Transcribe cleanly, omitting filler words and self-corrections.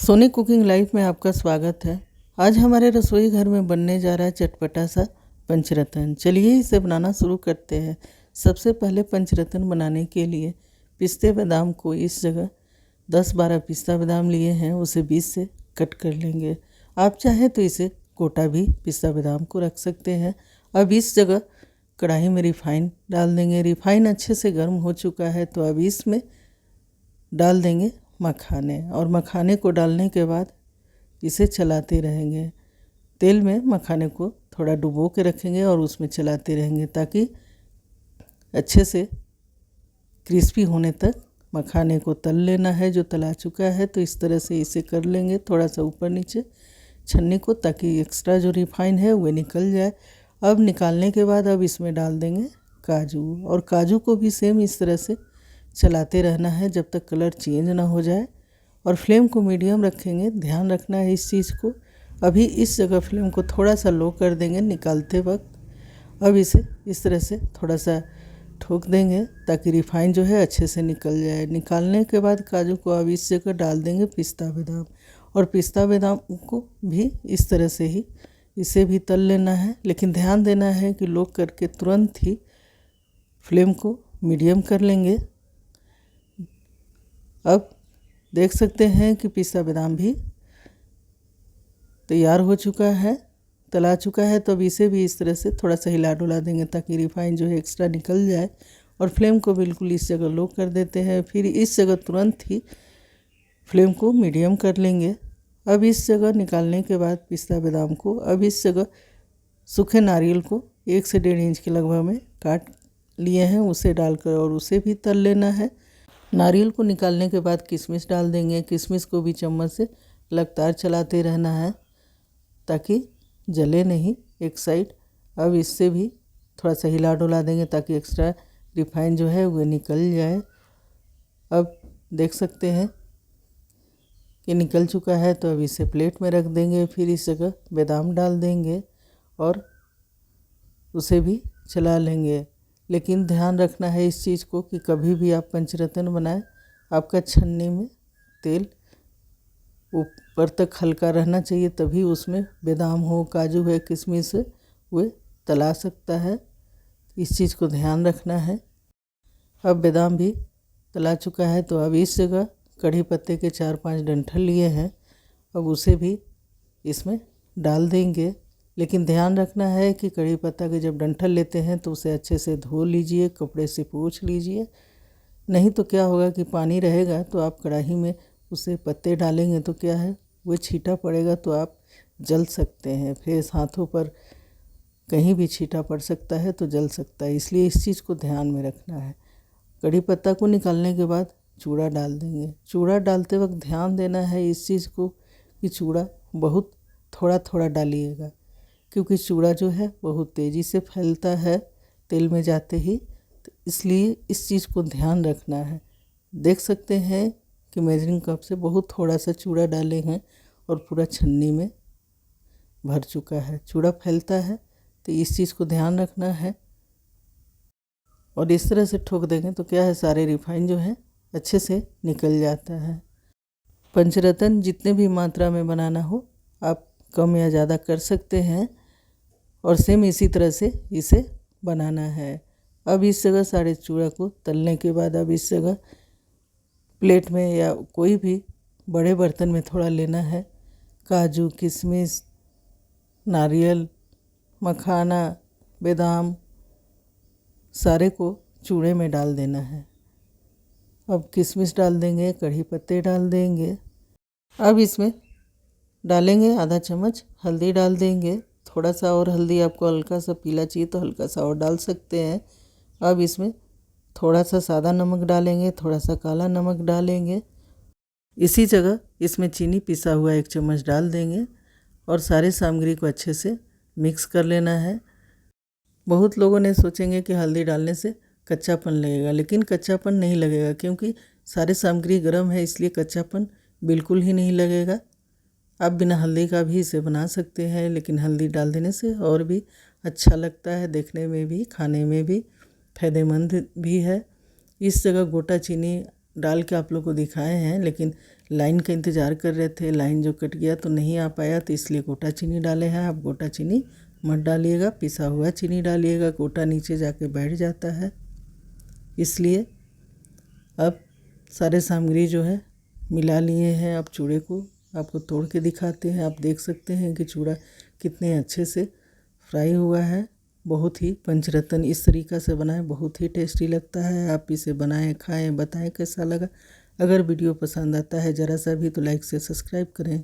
Soni cooking life में आपका स्वागत है। आज हमारे रसोई घर में बनने जा रहा है चटपटा सा पंचरत्न। चलिए इसे बनाना शुरू करते हैं। सबसे पहले पंचरत्न बनाने के लिए पिस्ते बादाम को इस जगह 10-12 पिस्ता बादाम लिए हैं, उसे 20 से कट कर लेंगे। आप चाहें तो इसे गोटा भी पिस्ता बादाम को रख सकते हैं। अब इस जगह कढ़ाई में रिफाइन डाल देंगे। रिफाइन अच्छे से गर्म हो चुका है तो अब इसमें डाल देंगे मखाने, और मखाने को डालने के बाद इसे चलाते रहेंगे। तेल में मखाने को थोड़ा डुबो के रखेंगे और उसमें चलाते रहेंगे ताकि अच्छे से क्रिस्पी होने तक मखाने को तल लेना है। जो तला चुका है तो इस तरह से इसे कर लेंगे, थोड़ा सा ऊपर नीचे छन्नी को, ताकि एक्स्ट्रा जो रिफाइन है वो निकल जाए। अब निकालने के बाद अब इसमें डाल देंगे काजू, और काजू को भी सेम इस तरह से चलाते रहना है जब तक कलर चेंज ना हो जाए, और फ्लेम को मीडियम रखेंगे। ध्यान रखना है इस चीज़ को। अभी इस जगह फ्लेम को थोड़ा सा लो कर देंगे निकालते वक्त। अब इसे इस तरह से थोड़ा सा ठोक देंगे ताकि रिफाइन जो है अच्छे से निकल जाए। निकालने के बाद काजू को अब इस जगह डाल देंगे पिस्ता बादाम, और पिस्ता बादाम को भी इस तरह से ही इसे भी तल लेना है। लेकिन ध्यान देना है कि लो करके तुरंत ही फ्लेम को मीडियम कर लेंगे। अब देख सकते हैं कि पिस्ता बादाम भी तैयार हो चुका है, तला चुका है। तो अब इसे भी इस तरह से थोड़ा सा हिला डुला देंगे ताकि रिफाइन जो है एक्स्ट्रा निकल जाए, और फ्लेम को बिल्कुल इस जगह लो कर देते हैं। फिर इस जगह तुरंत ही फ्लेम को मीडियम कर लेंगे। अब इस जगह निकालने के बाद पिस्ता बादाम को अब इस जगह सूखे नारियल को 1 से 1.5 इंच के लगभग में काट लिए हैं, उसे डालकर और उसे भी तल लेना है। नारियल को निकालने के बाद किशमिश डाल देंगे। किशमिश को भी चम्मच से लगातार चलाते रहना है ताकि जले नहीं एक साइड। अब इससे भी थोड़ा सा हिला डुला देंगे ताकि एक्स्ट्रा रिफाइन जो है वो निकल जाए। अब देख सकते हैं कि निकल चुका है, तो अब इसे प्लेट में रख देंगे। फिर इस जगह बादाम डाल देंगे और उसे भी चला लेंगे। लेकिन ध्यान रखना है इस चीज़ को कि कभी भी आप पंचरत्न बनाएं, आपका छन्नी में तेल ऊपर तक हल्का रहना चाहिए, तभी उसमें बादाम हो, काजू है, किशमिश है, वे तला सकता है। इस चीज़ को ध्यान रखना है। अब बादाम भी तला चुका है तो अब इस जगह कढ़ी पत्ते के 4-5 डंठल लिए हैं, अब उसे भी इसमें डाल देंगे। लेकिन ध्यान रखना है कि कढ़ी पत्ता के जब डंठल लेते हैं तो उसे अच्छे से धो लीजिए, कपड़े से पोंछ लीजिए। नहीं तो क्या होगा कि पानी रहेगा तो आप कढ़ाई में उसे पत्ते डालेंगे तो क्या है, वो छींटा पड़ेगा तो आप जल सकते हैं। फेस, हाथों पर कहीं भी छींटा पड़ सकता है तो जल सकता है, इसलिए इस चीज़ को ध्यान में रखना है। कढ़ी पत्ता को निकालने के बाद चूड़ा डाल देंगे। चूड़ा डालते वक्त ध्यान देना है इस चीज़ को कि चूड़ा बहुत थोड़ा थोड़ा डालिएगा, क्योंकि चूड़ा जो है बहुत तेज़ी से फैलता है तेल में जाते ही, तो इसलिए इस चीज़ को ध्यान रखना है। देख सकते हैं कि मेजरिंग कप से बहुत थोड़ा सा चूड़ा डाले हैं और पूरा छन्नी में भर चुका है। चूड़ा फैलता है तो इस चीज़ को ध्यान रखना है, और इस तरह से ठोक देंगे तो क्या है, सारे रिफाइन जो है अच्छे से निकल जाता है। पंचरत्न जितने भी मात्रा में बनाना हो आप कम या ज़्यादा कर सकते हैं, और सेम इसी तरह से इसे बनाना है। अब इस जगह सारे चूड़ा को तलने के बाद अब इस जगह प्लेट में या कोई भी बड़े बर्तन में थोड़ा लेना है। काजू, किशमिश, नारियल, मखाना, बादाम सारे को चूड़े में डाल देना है। अब किशमिश डाल देंगे, कढ़ी पत्ते डाल देंगे। अब इसमें डालेंगे आधा चम्मच हल्दी डाल देंगे। थोड़ा सा और हल्दी, आपको हल्का सा पीला चाहिए तो हल्का सा और डाल सकते हैं। अब इसमें थोड़ा सा सादा नमक डालेंगे, थोड़ा सा काला नमक डालेंगे। इसी जगह इसमें चीनी पिसा हुआ 1 चम्मच डाल देंगे, और सारे सामग्री को अच्छे से मिक्स कर लेना है। बहुत लोगों ने सोचेंगे कि हल्दी डालने से कच्चापन लगेगा, लेकिन कच्चापन नहीं लगेगा, क्योंकि सारे सामग्री गर्म है, इसलिए कच्चापन बिल्कुल ही नहीं लगेगा। आप बिना हल्दी का भी इसे बना सकते हैं, लेकिन हल्दी डाल देने से और भी अच्छा लगता है, देखने में भी, खाने में भी फ़ायदेमंद भी है। इस जगह गोटा चीनी डाल के आप लोग को दिखाए हैं, लेकिन लाइन का इंतज़ार कर रहे थे, लाइन जो कट गया तो नहीं आ पाया, तो इसलिए गोटा चीनी डाले हैं। आप गोटा चीनी मत डालिएगा, पिसा हुआ चीनी डालिएगा, गोटा नीचे जाके बैठ जाता है। इसलिए अब सारे सामग्री जो है मिला लिए हैं। अब चूड़े को आपको तोड़ के दिखाते हैं। आप देख सकते हैं कि चूड़ा कितने अच्छे से फ्राई हुआ है। बहुत ही पंचरत्न इस तरीक़ा से बनाएं, बहुत ही टेस्टी लगता है। आप इसे बनाएं, खाएं, बताएं कैसा लगा। अगर वीडियो पसंद आता है ज़रा सा भी तो लाइक से सब्सक्राइब करें।